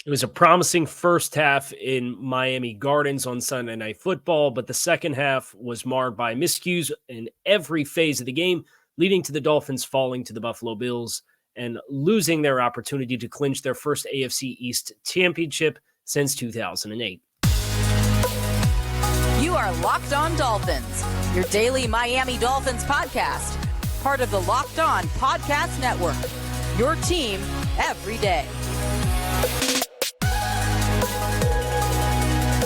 It was a promising first half in Miami Gardens on Sunday Night Football, but the second half was marred by miscues in every phase of the game, leading to the Dolphins falling to the Buffalo Bills and losing their opportunity to clinch their first AFC East championship since 2008. You are Locked On Dolphins, your daily Miami Dolphins podcast, part of the Locked On Podcast Network, your team every day.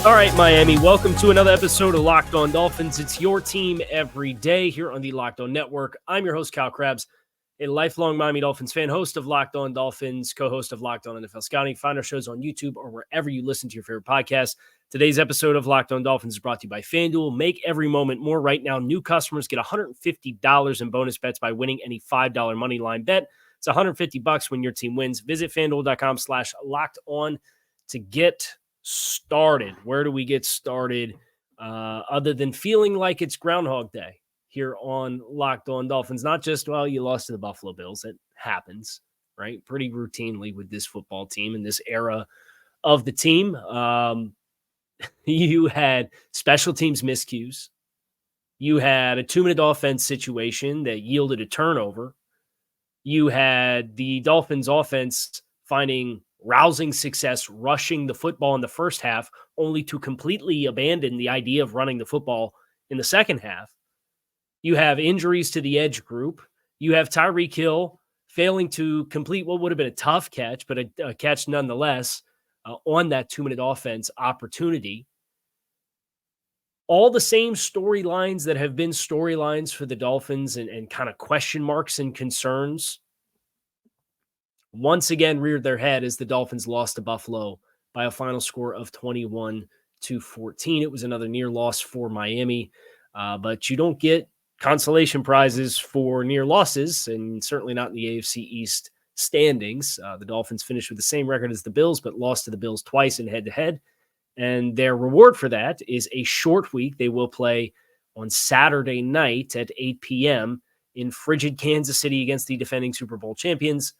All right, Miami, welcome to another episode of Locked On Dolphins. It's your team every day here on the Locked On Network. I'm your host, Kyle Krabs, a lifelong Miami Dolphins fan, host of Locked On Dolphins, co-host of Locked On NFL Scouting. Find our shows on YouTube or wherever you listen to your favorite podcast. Today's episode of Locked On Dolphins is brought to you by FanDuel. Make every moment more. Right now, new customers get $150 in bonus bets by winning any $5 money line bet. It's $150 when your team wins. Visit FanDuel.com/LockedOn to get started. Where do we get started other than feeling like it's Groundhog Day here on Locked On Dolphins? Not just, well, you lost to the Buffalo Bills. It happens, right? Pretty routinely with this football team in this era of the team. You had special teams miscues. You had a 2-minute offense situation that yielded a turnover. You had the Dolphins offense finding rousing success rushing the football in the first half, only to completely abandon the idea of running the football in the second half. You have injuries to the edge group. You have Tyreek Hill failing to complete what would have been a tough catch, but a catch nonetheless on that 2-minute offense opportunity. All the same storylines that have been storylines for the Dolphins and kind of question marks and concerns once again reared their head as the Dolphins lost to Buffalo by a final score of 21-14. It was another near loss for Miami, but you don't get consolation prizes for near losses, and certainly not in the AFC East standings. The Dolphins finished with the same record as the Bills, but lost to the Bills twice in head-to-head, and their reward for that is a short week. They will play on Saturday night at 8 p.m. in frigid Kansas City against the defending Super Bowl champions,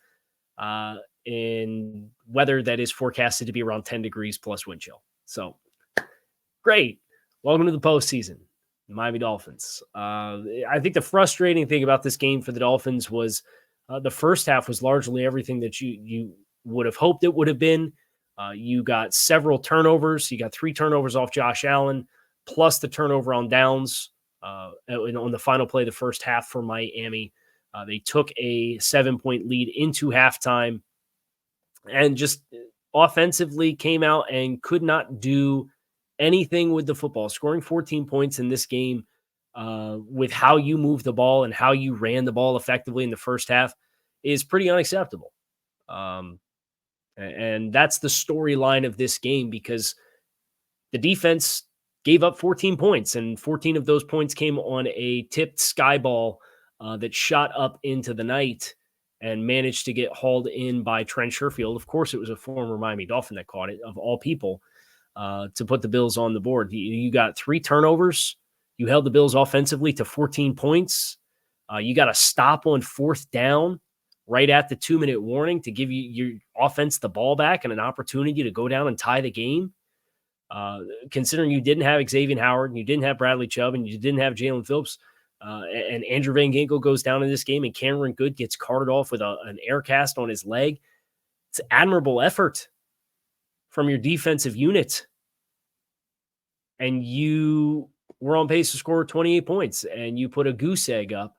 in weather that is forecasted to be around 10 degrees plus wind chill. So great. Welcome to the postseason, Miami Dolphins. I think the frustrating thing about this game for the Dolphins was the first half was largely everything that you would have hoped it would have been. You got several turnovers. You got 3 turnovers off Josh Allen, plus the turnover on downs on the final play of the first half for Miami. They took a 7-point lead into halftime and just offensively came out and could not do anything with the football. Scoring 14 points in this game with how you moved the ball and how you ran the ball effectively in the first half is pretty unacceptable. And that's the storyline of this game, because the defense gave up 14 points, and 14 of those points came on a tipped sky ball that shot up into the night and managed to get hauled in by Trent Sherfield. Of course, it was a former Miami Dolphin that caught it, of all people, to put the Bills on the board. You got 3 turnovers. You held the Bills offensively to 14 points. You got a stop on 4th down right at the 2-minute warning to give you your offense the ball back and an opportunity to go down and tie the game. Considering you didn't have Xavier Howard, you didn't have Bradley Chubb, and you didn't have Jalen Phillips, and Andrew Van Ginkel goes down in this game, and Cameron Good gets carted off with an air cast on his leg. It's admirable effort from your defensive unit. And you were on pace to score 28 points, and you put a goose egg up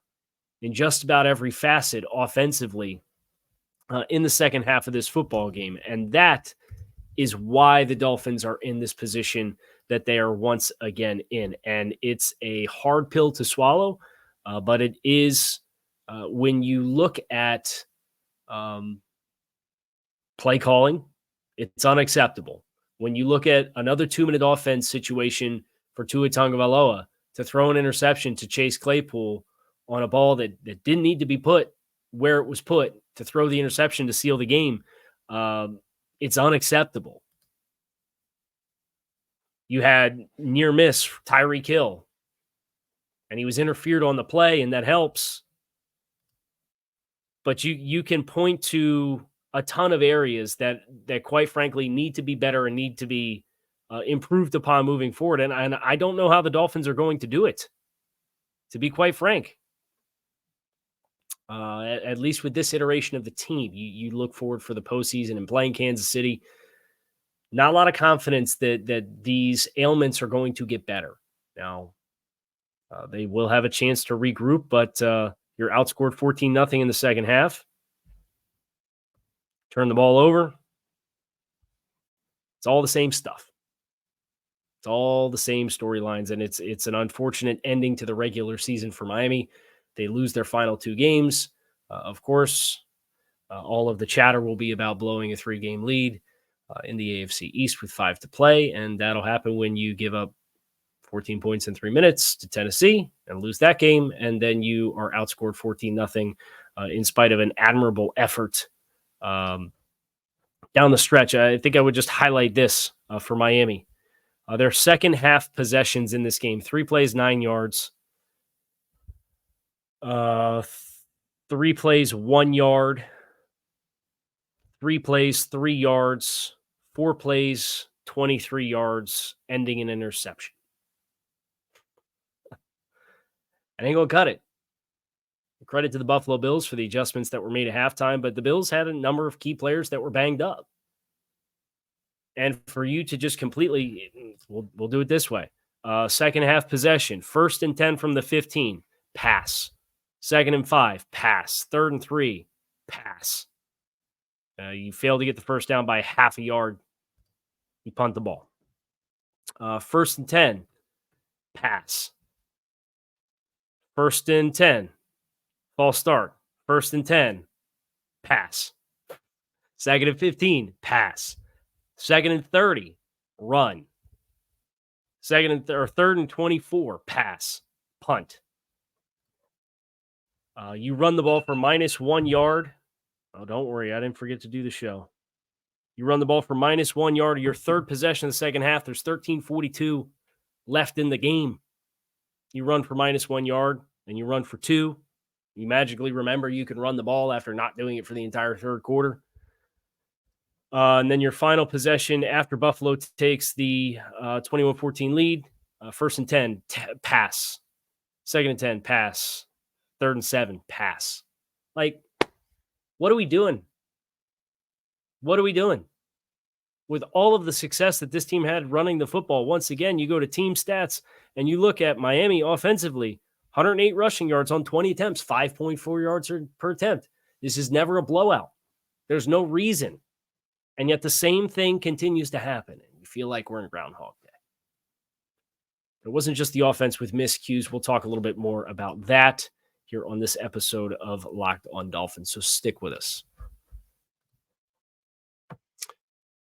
in just about every facet offensively in the second half of this football game. And that is why the Dolphins are in this position that they are once again in. And it's a hard pill to swallow, but it is when you look at play calling, it's unacceptable. When you look at another 2-minute offense situation for Tua Tagovailoa to throw an interception to Chase Claypool on a ball that didn't need to be put where it was put, to throw the interception to seal the game, it's unacceptable. You had near miss Tyreek Hill, and he was interfered on the play, and that helps. But you can point to a ton of areas that quite frankly need to be better and need to be improved upon moving forward. And I don't know how the Dolphins are going to do it, to be quite frank. At least with this iteration of the team, you look forward for the postseason and playing Kansas City. Not a lot of confidence that these ailments are going to get better. Now, they will have a chance to regroup, but you're outscored 14-0 in the second half. Turn the ball over. It's all the same stuff. It's all the same storylines, and it's an unfortunate ending to the regular season for Miami. They lose their final 2 games. Of course, all of the chatter will be about blowing a 3-game lead in the AFC East with 5 to play, and that'll happen when you give up 14 points in 3 minutes to Tennessee and lose that game, and then you are outscored 14-0 in spite of an admirable effort down the stretch. I think I would just highlight this for Miami. Their second half possessions in this game, 3 plays, 9 yards. 3 plays, 1 yard. 3 plays, 3 yards. 4 plays, 23 yards, ending in interception. I ain't going to cut it. Credit to the Buffalo Bills for the adjustments that were made at halftime, but the Bills had a number of key players that were banged up. And for you to just completely, we'll do it this way. Second half possession, 1st and 10 from the 15, pass. 2nd and 5, pass. 3rd and 3, pass. You fail to get the first down by half a yard. You punt the ball. 1st and 10, pass. 1st and 10, false start. 1st and 10, pass. 2nd and 15, pass. 2nd and 30, run. 3rd and 24, pass, punt. You run the ball for -1 yard. Oh, don't worry, I didn't forget to do the show. You run the ball for -1 yard. Your 3rd possession of the second half. There's 13:42 left in the game. You run for -1 yard, and you run for 2. You magically remember you can run the ball after not doing it for the entire 3rd quarter. And then your final possession after Buffalo takes the 21-14 lead, 1st and 10, pass. 2nd and 10, pass. 3rd and 7, pass. Like, what are we doing? What are we doing? With all of the success that this team had running the football, once again, you go to team stats and you look at Miami offensively, 108 rushing yards on 20 attempts, 5.4 yards per attempt. This is never a blowout. There's no reason. And yet the same thing continues to happen. And we feel like we're in Groundhog Day. It wasn't just the offense with miscues. We'll talk a little bit more about that here on this episode of Locked on Dolphins. So stick with us.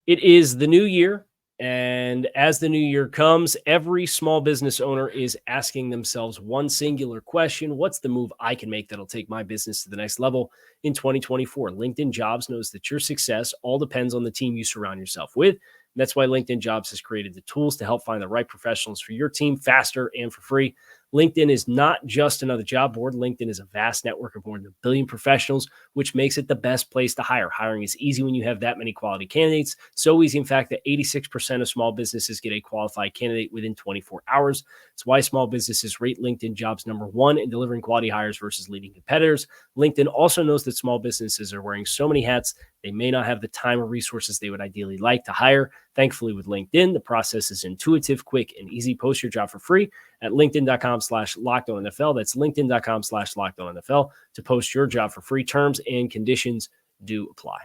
It is the new year. And as the new year comes, every small business owner is asking themselves one singular question: what's the move I can make that'll take my business to the next level in 2024? LinkedIn Jobs knows that your success all depends on the team you surround yourself with. And that's why LinkedIn Jobs has created the tools to help find the right professionals for your team faster and for free. LinkedIn is not just another job board. LinkedIn is a vast network of more than 1 billion professionals, which makes it the best place to hire. Hiring is easy when you have that many quality candidates. So easy, in fact, that 86% of small businesses get a qualified candidate within 24 hours. It's why small businesses rate LinkedIn Jobs #1 in delivering quality hires versus leading competitors. LinkedIn also knows that small businesses are wearing so many hats, they may not have the time or resources they would ideally like to hire. Thankfully, with LinkedIn, the process is intuitive, quick, and easy. Post your job for free at linkedin.com/LockedOnNFL. That's linkedin.com/LockedOnNFL to post your job for free. Terms and conditions do apply.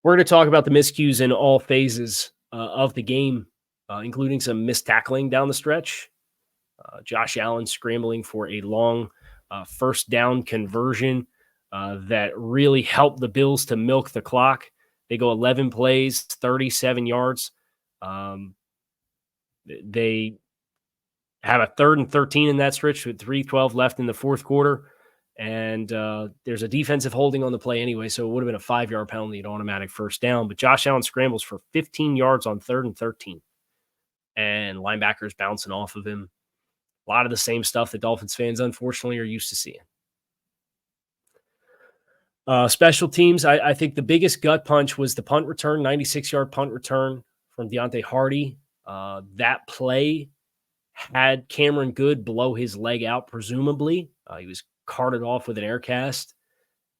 We're going to talk about the miscues in all phases of the game, including some missed tackling down the stretch. Josh Allen scrambling for a long first down conversion that really helped the Bills to milk the clock. They go 11 plays, 37 yards. They have a 3rd and 13 in that stretch with 3:12 left in the 4th quarter. And there's a defensive holding on the play anyway, so it would have been a 5-yard penalty, an automatic first down. But Josh Allen scrambles for 15 yards on 3rd and 13. And linebackers bouncing off of him. A lot of the same stuff that Dolphins fans, unfortunately, are used to seeing. Special teams, I think the biggest gut punch was the punt return, 96-yard punt return from Deontay Hardy. That play had Cameron Good blow his leg out, presumably. He was carted off with an air cast,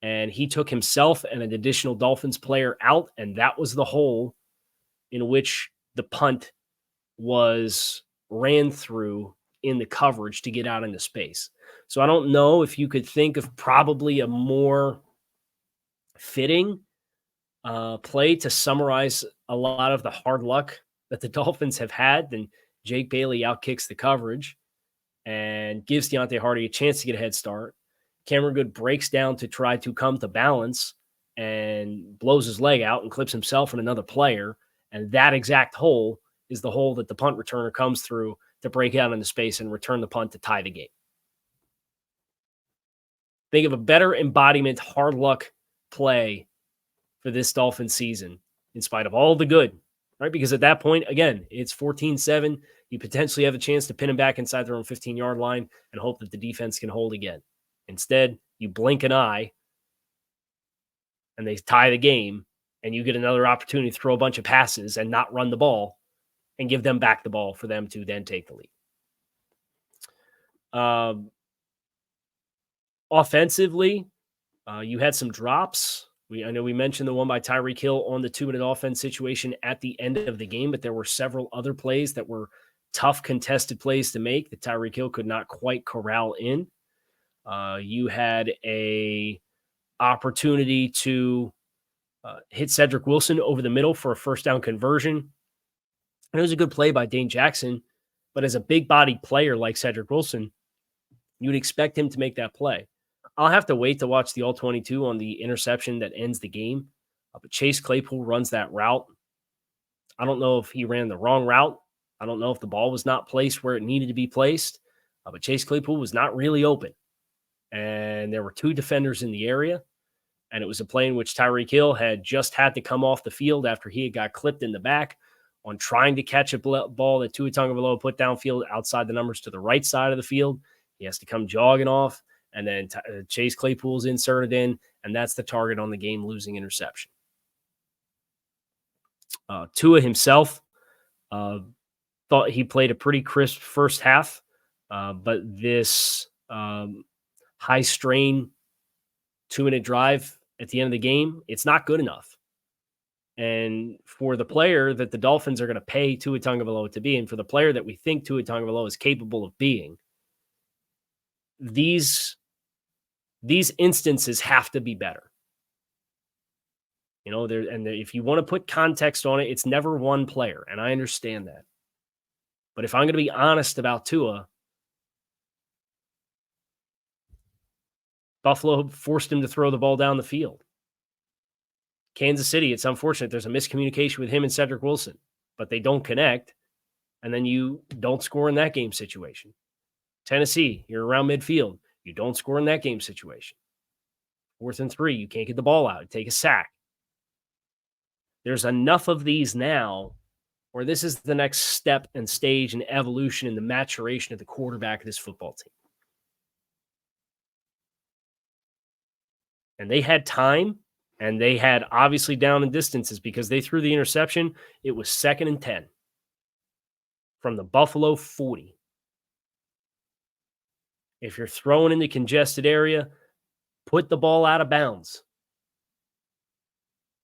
and he took himself and an additional Dolphins player out, and that was the hole in which the punt was ran through in the coverage to get out into space. So I don't know if you could think of probably a more fitting play to summarize a lot of the hard luck that the Dolphins have had than Jake Bailey outkicks the coverage and gives Deontay Hardy a chance to get a head start. Cameron Good breaks down to try to come to balance and blows his leg out and clips himself and another player. And that exact hole is the hole that the punt returner comes through to break out into space and return the punt to tie the game. Think of a better embodiment, hard luck play for this Dolphins season, in spite of all the good, right? Because at that point, again, it's 14-7. You potentially have a chance to pin them back inside their own 15-yard line and hope that the defense can hold again. Instead, you blink an eye and they tie the game, and you get another opportunity to throw a bunch of passes and not run the ball and give them back the ball for them to then take the lead. Offensively, you had some drops. I know we mentioned the one by Tyreek Hill on the 2-minute offense situation at the end of the game, but there were several other plays that were tough contested plays to make that Tyreek Hill could not quite corral in. You had a opportunity to hit Cedric Wilson over the middle for a first down conversion. And it was a good play by Dane Jackson, but as a big-bodied player like Cedric Wilson, you would expect him to make that play. I'll have to wait to watch the All-22 on the interception that ends the game. But Chase Claypool runs that route. I don't know if he ran the wrong route. I don't know if the ball was not placed where it needed to be placed. But Chase Claypool was not really open. And there were two defenders in the area. And it was a play in which Tyreek Hill had just had to come off the field after he had got clipped in the back on trying to catch a ball that Tua Tagovailoa put downfield outside the numbers to the right side of the field. He has to come jogging off. And then Chase Claypool's inserted in, and that's the target on the game-losing interception. Tua himself thought he played a pretty crisp first half, but this high-strain 2-minute drive at the end of the game, it's not good enough. And for the player that the Dolphins are going to pay Tua Tagovailoa to be, and for the player that we think Tua Tagovailoa is capable of being, these instances have to be better. You know, if you want to put context on it, it's never one player, and I understand that. But if I'm going to be honest about Tua, Buffalo forced him to throw the ball down the field. Kansas City, it's unfortunate. There's a miscommunication with him and Cedric Wilson, but they don't connect, and then you don't score in that game situation. Tennessee, you're around midfield. You don't score in that game situation. 4th and 3, you can't get the ball out. Take a sack. There's enough of these now where this is the next step and stage and evolution in the maturation of the quarterback of this football team. And they had time, and they had obviously down and distances because they threw the interception. It was 2nd and 10 from the Buffalo 40. If you're throwing in the congested area, put the ball out of bounds.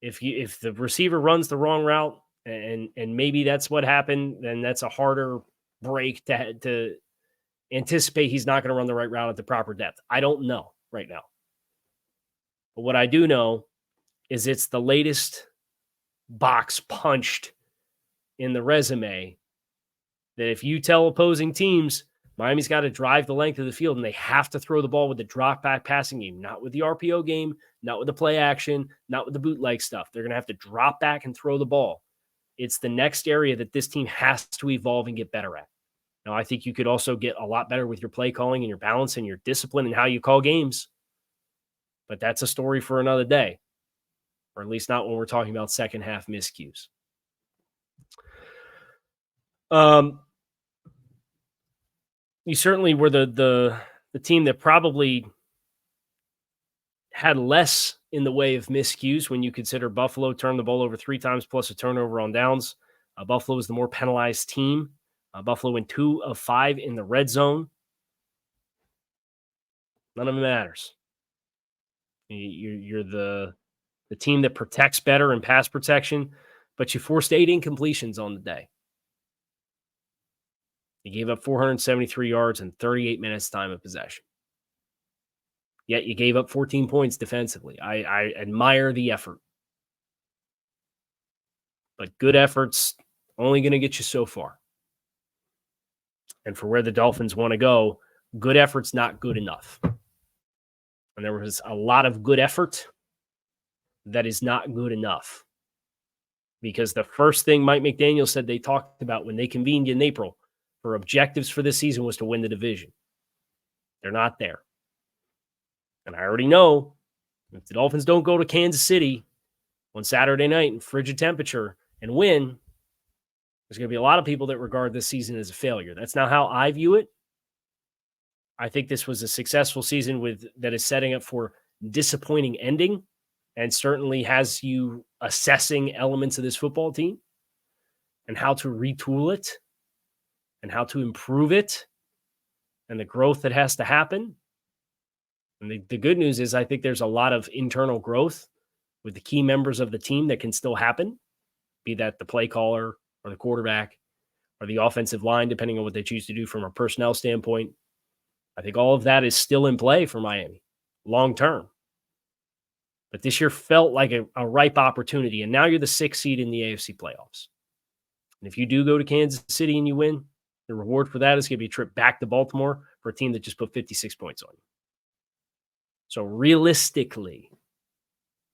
If the receiver runs the wrong route, and maybe that's what happened, then that's a harder break to anticipate he's not going to run the right route at the proper depth. I don't know right now. But what I do know is it's the latest box punched in the resume that if you tell opposing teams, Miami's got to drive the length of the field, and they have to throw the ball with the drop-back passing game, not with the RPO game, not with the play action, not with the bootleg stuff. They're going to have to drop back and throw the ball. It's the next area that this team has to evolve and get better at. Now, I think you could also get a lot better with your play calling and your balance and your discipline and how you call games. But that's a story for another day, or at least not when we're talking about second-half miscues. You certainly were the team that probably had less in the way of miscues when you consider Buffalo turned the ball over 3 times plus a turnover on downs. Buffalo is the more penalized team. Buffalo went 2 of 5 in the red zone. None of it matters. You're the team that protects better in pass protection, but you forced 8 incompletions on the day. You gave up 473 yards and 38 minutes time of possession. Yet you gave up 14 points defensively. I admire the effort. But good efforts only going to get you so far. And for where the Dolphins want to go, good effort's not good enough. And there was a lot of good effort that is not good enough. Because the first thing Mike McDaniel said they talked about when they convened in April for objectives for this season was to win the division. They're not there. And I already know if the Dolphins don't go to Kansas City on Saturday night in frigid temperature and win, there's going to be a lot of people that regard this season as a failure. That's not how I view it. I think this was a successful season that is setting up for disappointing ending and certainly has you assessing elements of this football team and how to retool it and how to improve it and the growth that has to happen. And the good news is I think there's a lot of internal growth with the key members of the team that can still happen, be that the play caller or the quarterback or the offensive line, depending on what they choose to do from a personnel standpoint. I think all of that is still in play for Miami long term. But this year felt like a ripe opportunity, and now you're the 6th seed in the AFC playoffs. And if you do go to Kansas City and you win, the reward for that is going to be a trip back to Baltimore for a team that just put 56 points on you. So realistically,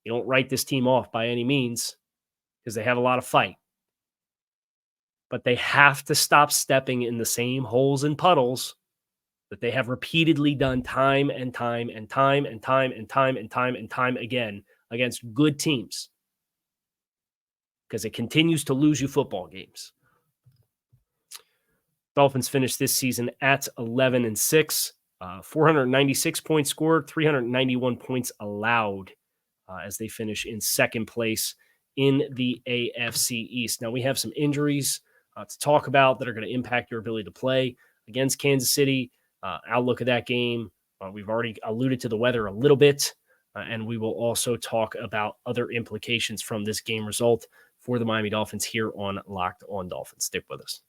you don't write this team off by any means because they have a lot of fight. But they have to stop stepping in the same holes and puddles that they have repeatedly done time and time and time and time and time and time and time again against good teams. Because it continues to lose you football games. Dolphins finished this season at 11-6. 496 points scored, 391 points allowed as they finish in second place in the AFC East. Now, we have some injuries to talk about that are going to impact your ability to play against Kansas City. Outlook of that game. We've already alluded to the weather a little bit, and we will also talk about other implications from this game result for the Miami Dolphins here on Locked On Dolphins. Stick with us.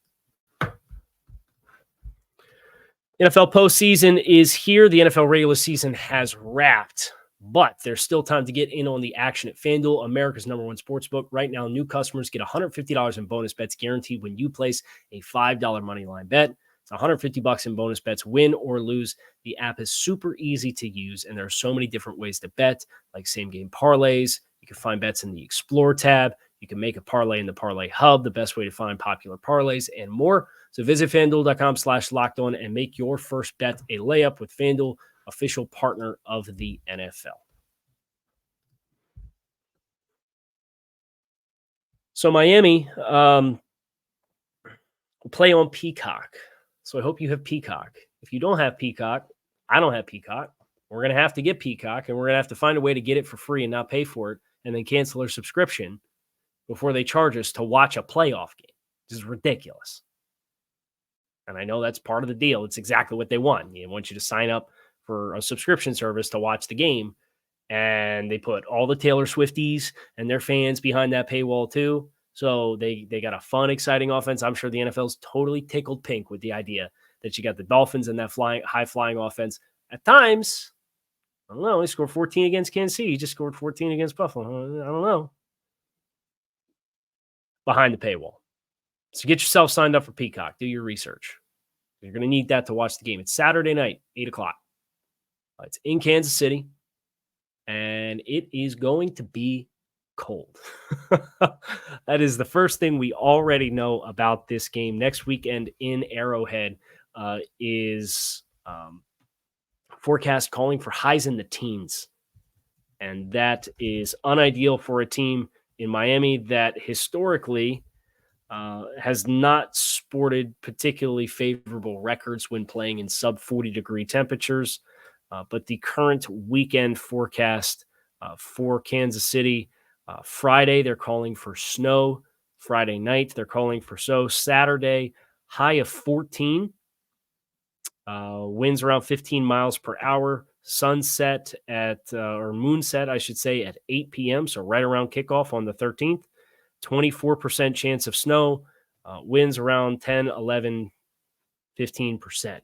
NFL postseason is here. The NFL regular season has wrapped, but there's still time to get in on the action at FanDuel, America's #1 sportsbook. Right now, new customers get $150 in bonus bets guaranteed when you place a $5 moneyline bet. It's $150 in bonus bets, win or lose. The app is super easy to use, and there are so many different ways to bet, like same-game parlays. You can find bets in the Explore tab. You can make a parlay in the Parlay Hub, the best way to find popular parlays, and more. So visit FanDuel.com/lockedon and make your first bet a layup with FanDuel, official partner of the NFL. So Miami will play on Peacock. So I hope you have Peacock. If you don't have Peacock, I don't have Peacock. We're going to have to get Peacock, and we're going to have to find a way to get it for free and not pay for it and then cancel our subscription before they charge us to watch a playoff game. This is ridiculous. And I know that's part of the deal. It's exactly what they want. They want you to sign up for a subscription service to watch the game. And they put all the Taylor Swifties and their fans behind that paywall too. So they got a fun, exciting offense. I'm sure the NFL's totally tickled pink with the idea that you got the Dolphins and that high-flying offense. At times, I don't know, he scored 14 against Kansas City. He just scored 14 against Buffalo. I don't know. Behind the paywall. So get yourself signed up for Peacock. Do your research. You're going to need that to watch the game. It's Saturday night, 8 o'clock. It's in Kansas City, and it is going to be cold. That is the first thing we already know about this game. Next weekend in Arrowhead is forecast calling for highs in the teens, and that is unideal for a team in Miami that historically has not sported particularly favorable records when playing in sub 40-degree temperatures. But the current weekend forecast for Kansas City. Friday, they're calling for snow. Friday night, they're calling for snow. Saturday, high of 14. Winds around 15 miles per hour. Sunset or moonset, I should say, at 8 p.m. So right around kickoff on the 13th. 24% chance of snow. Winds around 10, 11, 15%.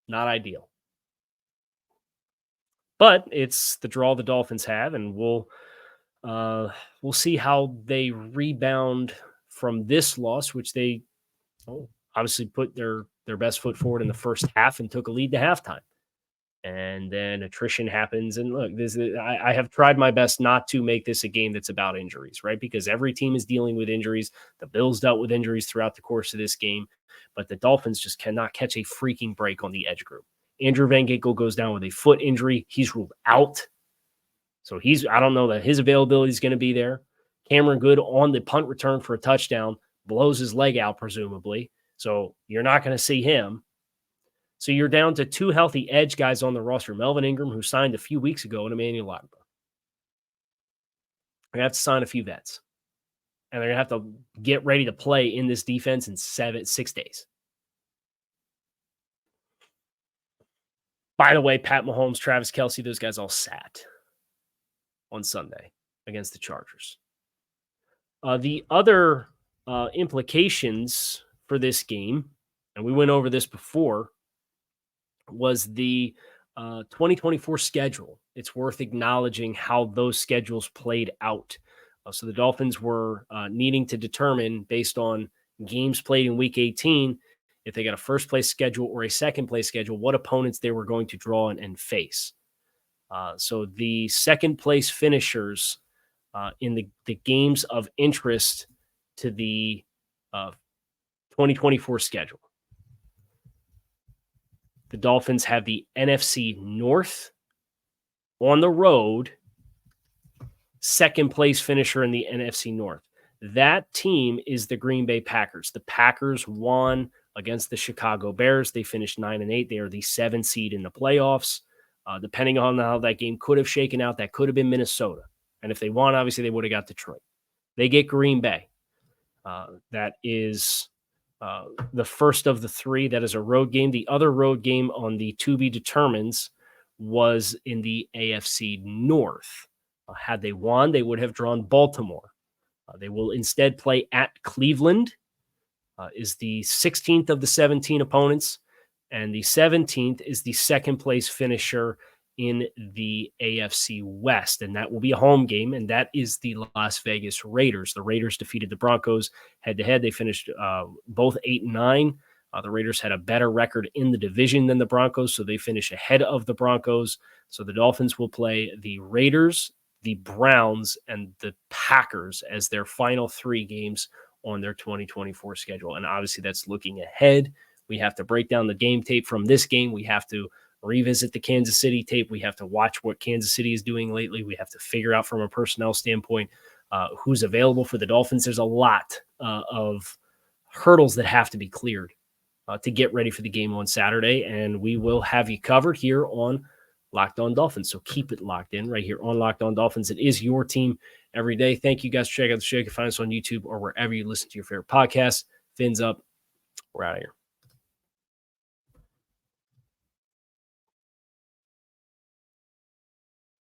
Not ideal. But it's the draw the Dolphins have, and we'll see how they rebound from this loss, which they obviously put their best foot forward in the first half and took a lead to halftime. And then attrition happens. And look, I have tried my best not to make this a game that's about injuries, right? Because every team is dealing with injuries. The Bills dealt with injuries throughout the course of this game, but the Dolphins just cannot catch a freaking break on the edge group. Andrew Van Ginkel goes down with a foot injury. He's ruled out. So I don't know that his availability is going to be there. Cameron Good on the punt return for a touchdown, blows his leg out, presumably. So you're not going to see him. So you're down to two healthy edge guys on the roster. Melvin Ingram, who signed a few weeks ago, and Emmanuel Ogbah. They're going to have to sign a few vets. And they're going to have to get ready to play in this defense in 6 days. By the way, Pat Mahomes, Travis Kelce, those guys all sat on Sunday against the Chargers. The other implications for this game, and we went over this before, was the 2024 schedule. It's worth acknowledging how those schedules played out. So the Dolphins were needing to determine, based on games played in Week 18, if they got a first-place schedule or a second-place schedule, what opponents they were going to draw and face. So the second-place finishers in the games of interest to the 2024 schedule. The Dolphins have the NFC North on the road, second-place finisher in the NFC North. That team is the Green Bay Packers. The Packers won against the Chicago Bears. They finished 9-8. They are the 7th seed in the playoffs. Depending on how that game could have shaken out, that could have been Minnesota. And if they won, obviously they would have got Detroit. They get Green Bay. That is the first of the three. That is a road game. The other road game on the to be determines was in the AFC North. Had they won, they would have drawn Baltimore. They will instead play at Cleveland. Is the 16th of the 17 opponents, and the 17th is the second place finisher in the AFC West, and that will be a home game, and that is the Las Vegas Raiders. The Raiders defeated the Broncos head-to-head. They finished both 8-9. The Raiders had a better record in the division than the Broncos, so they finish ahead of the Broncos. So the Dolphins will play the Raiders, the Browns, and the Packers as their final three games on their 2024 schedule. And obviously that's looking ahead. We have to break down the game tape from this game. We have to revisit the Kansas City tape. We have to watch what Kansas City is doing lately. We have to figure out from a personnel standpoint who's available for the Dolphins. There's a lot of hurdles that have to be cleared to get ready for the game on Saturday. And we will have you covered here on Locked On Dolphins. So keep it locked in right here on Locked On Dolphins. It is your team every day. Thank you guys for checking out the show. You can find us on YouTube or wherever you listen to your favorite podcast. Fins up. We're out of here.